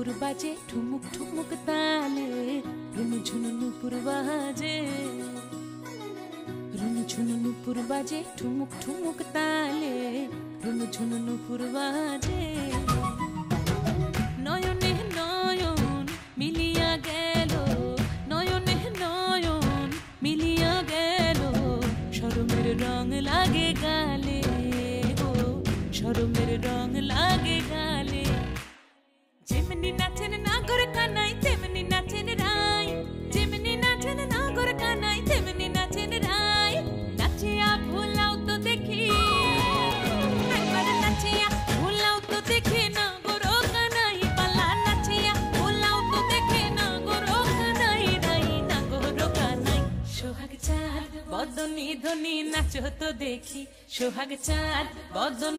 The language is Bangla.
নুপুর বাজে ঠুমুক ঠুমুক তালে, রুনু ঝুনু নুপুর বাজে, রুনু ঝুনু নুপুর বাজে ঠুমুক ঠুমুক তালে, রুনু ঝুনু নুপুর বাজে। নয়নে নয়ন মিলিয়া গেল, নয়নে নয়ন মিলিয়া গেল, শরমের রং লাগে গালে, ও শরমের রং লাগে গালে। যেমনি নাচেন নাগর কানাই তেমনি নাচেন রাই, যেমনি নাচেন নাগর কানাই তেমনি নাচেন রাই। নাচিয়া ভোলাও তো দেখি, একবার নাচিয়া ভোলাও তো দেখি নাগর কানাই পালা, নাচিয়া ভোলাও তো দেখি নাগর কানাই রাই, নাগর কানাই। সোহাগ চাঁদ বদনি ধনি নাচো তো দেখি, সোহাগ চাঁদ বদন